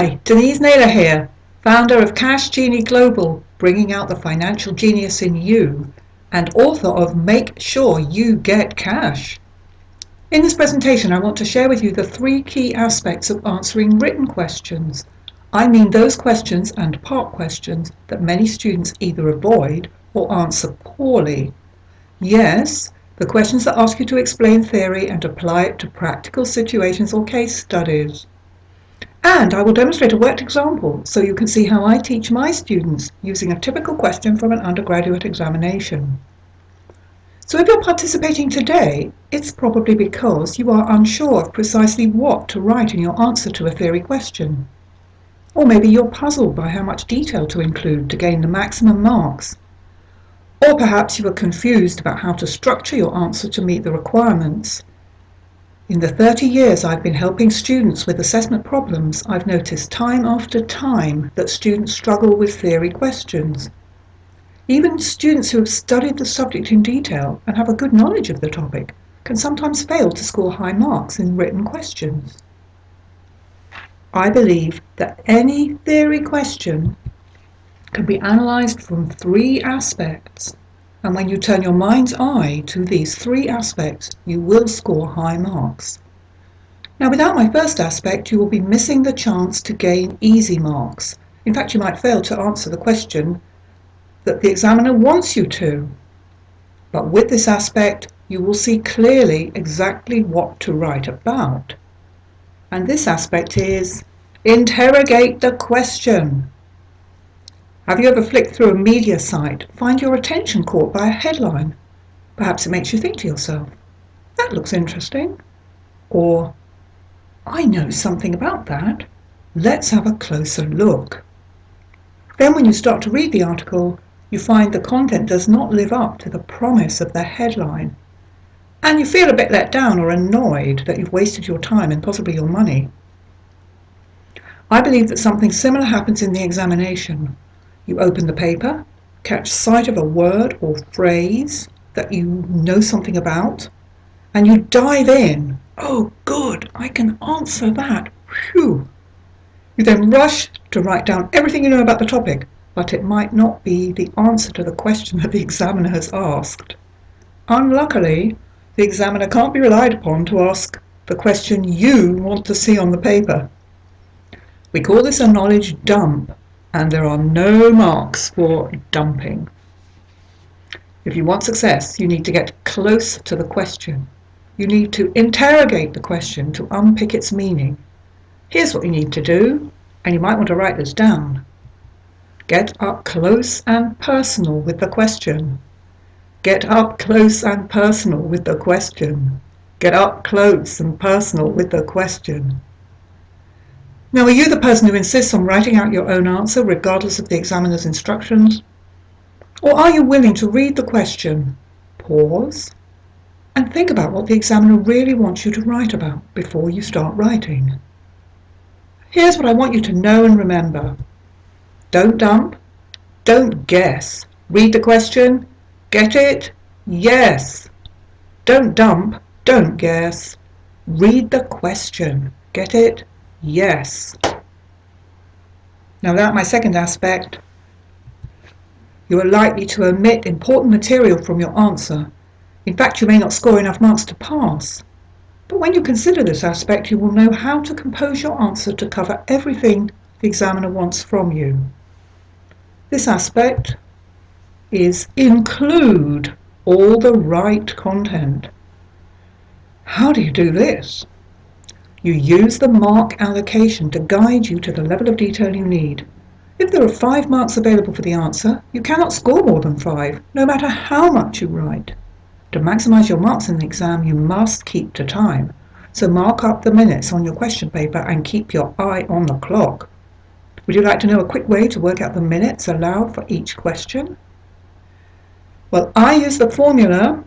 Hi, Denise Naylor here, founder of Cash Genie Global, bringing out the financial genius in you, and author of Make Sure You Get Cash. In this presentation, I want to share with you the 3 key aspects of answering written questions. I mean those questions and part questions that many students either avoid or answer poorly. Yes, the questions that ask you to explain theory and apply it to practical situations or case studies. And I will demonstrate a worked example so you can see how I teach my students using a typical question from an undergraduate examination. So if you're participating today, it's probably because you are unsure of precisely what to write in your answer to a theory question. Or maybe you're puzzled by how much detail to include to gain the maximum marks. Or perhaps you are confused about how to structure your answer to meet the requirements. In the 30 years I've been helping students with assessment problems, I've noticed time after time that students struggle with theory questions. Even students who have studied the subject in detail and have a good knowledge of the topic can sometimes fail to score high marks in written questions. I believe that any theory question can be analysed from 3 aspects. And when you turn your mind's eye to these 3 aspects, you will score high marks. Now, without my first aspect, you will be missing the chance to gain easy marks. In fact, you might fail to answer the question that the examiner wants you to. But with this aspect, you will see clearly exactly what to write about. And this aspect is interrogate the question. Have you ever flicked through a media site, find your attention caught by a headline? Perhaps it makes you think to yourself, that looks interesting. Or, I know something about that. Let's have a closer look. Then when you start to read the article, you find the content does not live up to the promise of the headline. And you feel a bit let down or annoyed that you've wasted your time and possibly your money. I believe that something similar happens in the examination. You open the paper, catch sight of a word or phrase that you know something about, and you dive in. Oh, good, I can answer that. Phew. You then rush to write down everything you know about the topic, but it might not be the answer to the question that the examiner has asked. Unluckily, the examiner can't be relied upon to ask the question you want to see on the paper. We call this a knowledge dump, and there are no marks for dumping. If you want success, you need to get close to the question. You need to interrogate the question to unpick its meaning. Here's what you need to do, and you might want to write this down. Get up close and personal with the question. Get up close and personal with the question. Get up close and personal with the question. Now, are you the person who insists on writing out your own answer regardless of the examiner's instructions? Or are you willing to read the question, pause, and think about what the examiner really wants you to write about before you start writing? Here's what I want you to know and remember. Don't dump, don't guess. Read the question, get it? Yes. Don't dump, don't guess. Read the question, get it? Yes. Now that my second aspect, you are likely to omit important material from your answer. In fact, you may not score enough marks to pass. But when you consider this aspect, you will know how to compose your answer to cover everything the examiner wants from you. This aspect is include all the right content. How do you do this? You use the mark allocation to guide you to the level of detail you need. If there are 5 marks available for the answer, you cannot score more than 5, no matter how much you write. To maximize your marks in the exam, you must keep to time. So mark up the minutes on your question paper and keep your eye on the clock. Would you like to know a quick way to work out the minutes allowed for each question? Well, I use the formula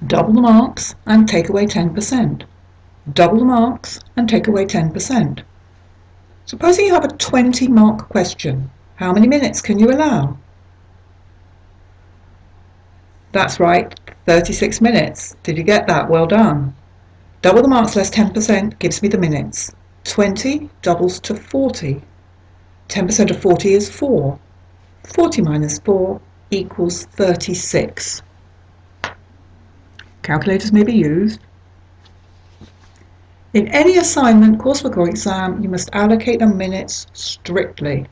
double the marks and take away 10%. Double the marks and take away 10%. Supposing you have a 20-mark question, how many minutes can you allow? That's right, 36 minutes. Did you get that? Well done. Double the marks less 10% gives me the minutes. 20 doubles to 40. 10% of 40 is 4. 40 minus 4 equals 36. Calculators may be used. In any assignment, coursework or exam, you must allocate the minutes strictly.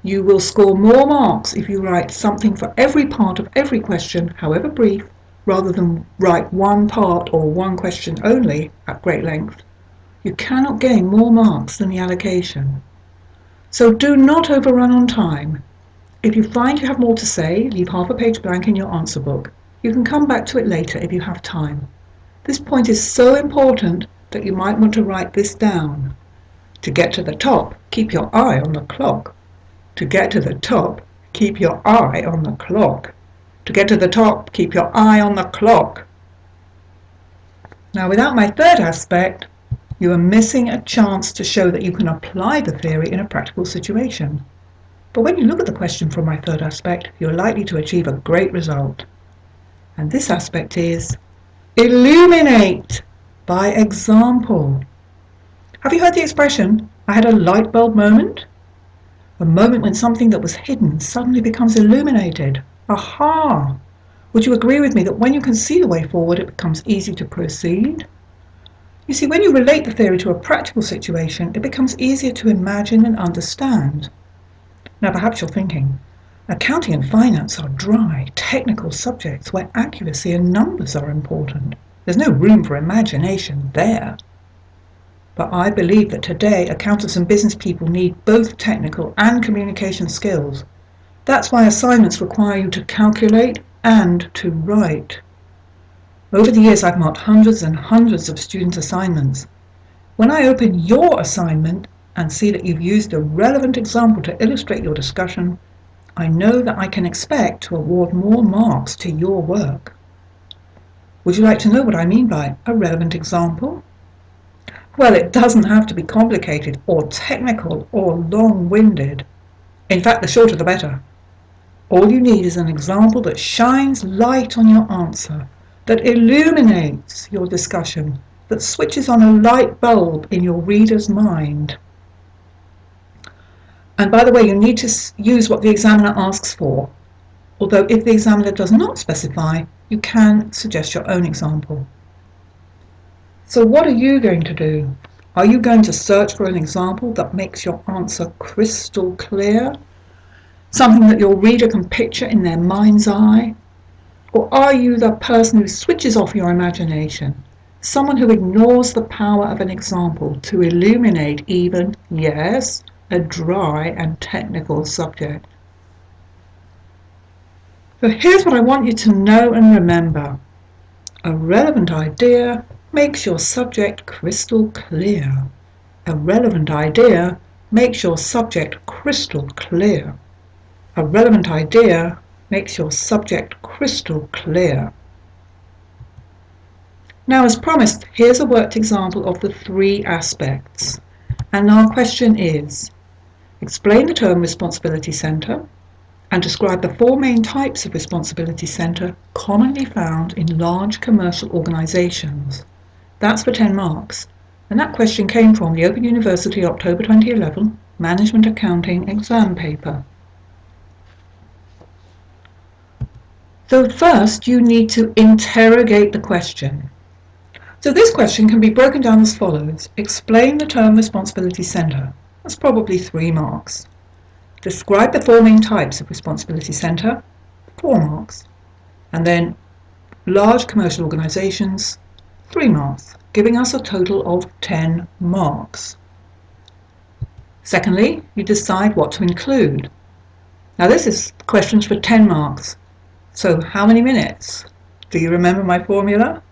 You will score more marks if you write something for every part of every question, however brief, rather than write one part or one question only at great length. You cannot gain more marks than the allocation. So do not overrun on time. If you find you have more to say, leave half a page blank in your answer book. You can come back to it later if you have time. This point is so important that you might want to write this down. To get to the top, keep your eye on the clock. To get to the top, keep your eye on the clock. To get to the top, keep your eye on the clock. Now, without my third aspect, you are missing a chance to show that you can apply the theory in a practical situation. But when you look at the question from my third aspect, you're likely to achieve a great result. And this aspect is illuminate by example. Have you heard the expression, I had a light bulb moment? A moment when something that was hidden suddenly becomes illuminated. Aha! Would you agree with me that when you can see the way forward, it becomes easy to proceed? You see, when you relate the theory to a practical situation, it becomes easier to imagine and understand. Now perhaps you're thinking, accounting and finance are dry, technical subjects where accuracy and numbers are important. There's no room for imagination there. But I believe that today accountants and business people need both technical and communication skills. That's why assignments require you to calculate and to write. Over the years I've marked hundreds and hundreds of student assignments. When I open your assignment and see that you've used a relevant example to illustrate your discussion, I know that I can expect to award more marks to your work. Would you like to know what I mean by a relevant example? Well, it doesn't have to be complicated or technical or long-winded. In fact, the shorter the better. All you need is an example that shines light on your answer, that illuminates your discussion, that switches on a light bulb in your reader's mind. And by the way, you need to use what the examiner asks for, although if the examiner does not specify, you can suggest your own example. So what are you going to do? Are you going to search for an example that makes your answer crystal clear? Something that your reader can picture in their mind's eye? Or are you the person who switches off your imagination? Someone who ignores the power of an example to illuminate even, yes, a dry and technical subject. So here's what I want you to know and remember. A relevant idea makes your subject crystal clear. A relevant idea makes your subject crystal clear. A relevant idea makes your subject crystal clear. Now, as promised, here's a worked example of the three aspects. And our question is, explain the term responsibility centre and describe the four main types of responsibility centre commonly found in large commercial organisations. That's for 10 marks. And that question came from the Open University October 2011 Management Accounting exam paper. So first you need to interrogate the question. So this question can be broken down as follows. Explain the term responsibility centre. That's probably 3 marks. Describe the four main types of responsibility centre, 4 marks. And then large commercial organisations, 3 marks, giving us a total of 10 marks. Secondly, you decide what to include. Now this is questions for 10 marks. So how many minutes? Do you remember my formula?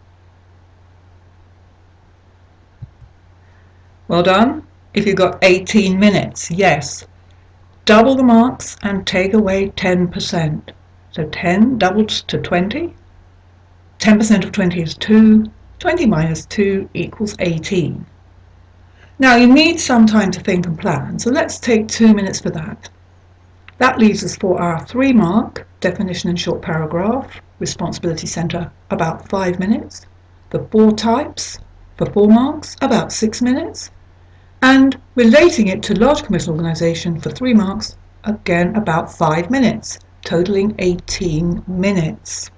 Well done. If you got 18 minutes, yes. Double the marks and take away 10%. So 10 doubled to 20. 10% of 20 is 2. 20 minus 2 equals 18. Now you need some time to think and plan, so let's take 2 minutes for that. That leaves us for our 3 mark, definition and short paragraph, responsibility centre, about 5 minutes. The 4 types, for 4 marks, about 6 minutes. and relating it to large commercial organisation for 3 marks, again about 5 minutes, totaling 18 minutes.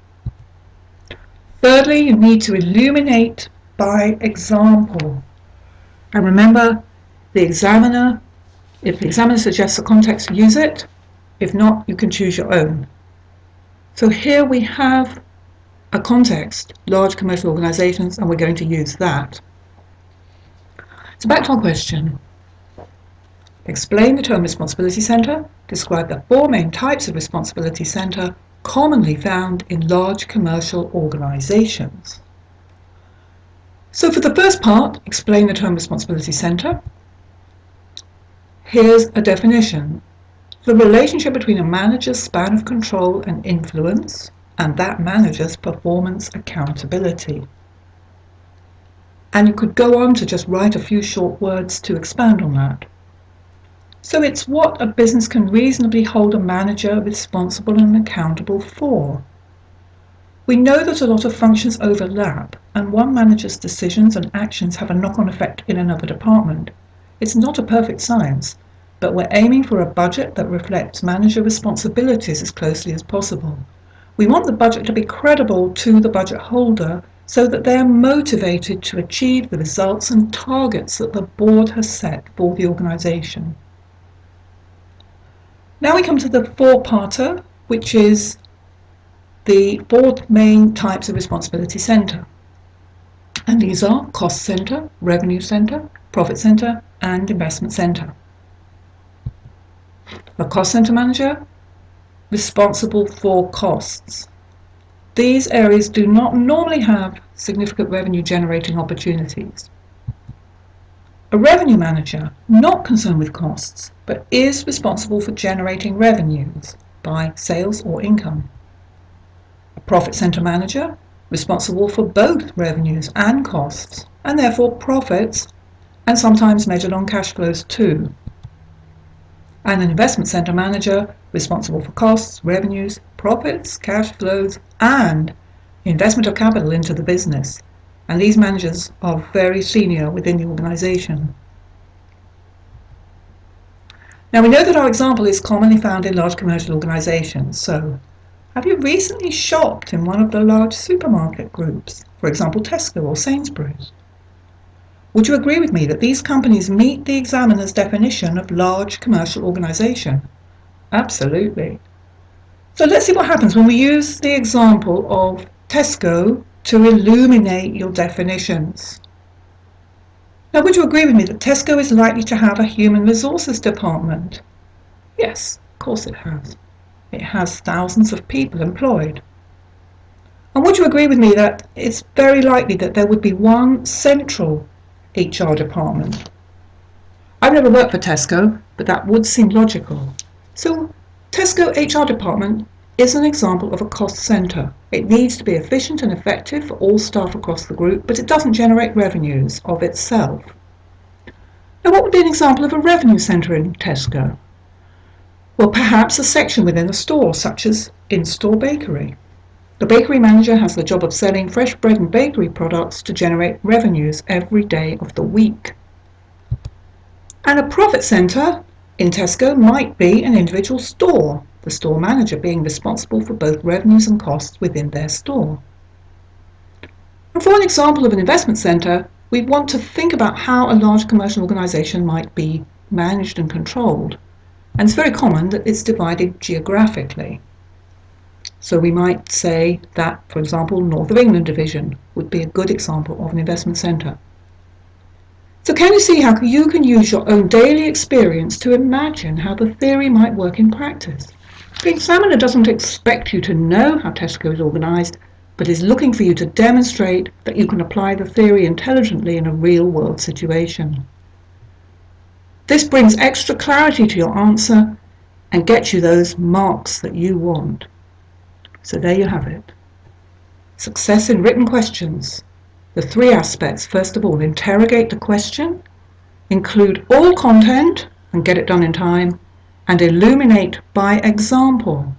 Thirdly, you need to illuminate by example. And remember, if the examiner suggests a context, use it. If not, you can choose your own. So here we have a context, large commercial organisations, and we're going to use that. So back to our question. Explain the term responsibility centre. Describe the 4 main types of responsibility centre commonly found in large commercial organisations. So for the first part, explain the term responsibility centre. Here's a definition. The relationship between a manager's span of control and influence and that manager's performance accountability. And you could go on to just write a few short words to expand on that. So it's what a business can reasonably hold a manager responsible and accountable for. We know that a lot of functions overlap, and one manager's decisions and actions have a knock-on effect in another department. It's not a perfect science, but we're aiming for a budget that reflects manager responsibilities as closely as possible. We want the budget to be credible to the budget holder so that they are motivated to achieve the results and targets that the board has set for the organisation. Now we come to the 4-parter, which is the 4 main types of responsibility centre. And these are cost centre, revenue centre, profit centre, and investment centre. A cost centre manager, responsible for costs. These areas do not normally have significant revenue generating opportunities. A revenue manager, not concerned with costs, but is responsible for generating revenues by sales or income. A profit centre manager, responsible for both revenues and costs, and therefore profits, and sometimes measured on cash flows too. And an investment centre manager, responsible for costs, revenues, profits, cash flows, and investment of capital into the business. And these managers are very senior within the organisation. Now we know that our example is commonly found in large commercial organisations, so have you recently shopped in one of the large supermarket groups, for example Tesco or Sainsbury's? Would you agree with me that these companies meet the examiner's definition of large commercial organisation? Absolutely. So let's see what happens when we use the example of Tesco to illuminate your definitions. Now, would you agree with me that Tesco is likely to have a human resources department? Yes, of course it has. It has thousands of people employed. And would you agree with me that it's very likely that there would be one central HR department? I've never worked for Tesco, but that would seem logical. So Tesco HR department is an example of a cost centre. It needs to be efficient and effective for all staff across the group, but it doesn't generate revenues of itself. Now, what would be an example of a revenue centre in Tesco? Well, perhaps a section within a store, such as in-store bakery. The bakery manager has the job of selling fresh bread and bakery products to generate revenues every day of the week. And a profit centre in Tesco might be an individual store, the store manager being responsible for both revenues and costs within their store. And for an example of an investment centre, we want to think about how a large commercial organisation might be managed and controlled. And it's very common that it's divided geographically. So we might say that, for example, North of England division would be a good example of an investment centre. So can you see how you can use your own daily experience to imagine how the theory might work in practice? The examiner doesn't expect you to know how Tesco is organised, but is looking for you to demonstrate that you can apply the theory intelligently in a real-world situation. This brings extra clarity to your answer and gets you those marks that you want. So there you have it. Success in written questions. The 3 aspects. First of all, interrogate the question, include all content and get it done in time, and illuminate by example.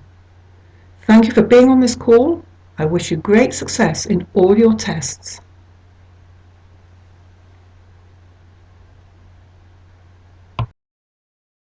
Thank you for being on this call. I wish you great success in all your tests.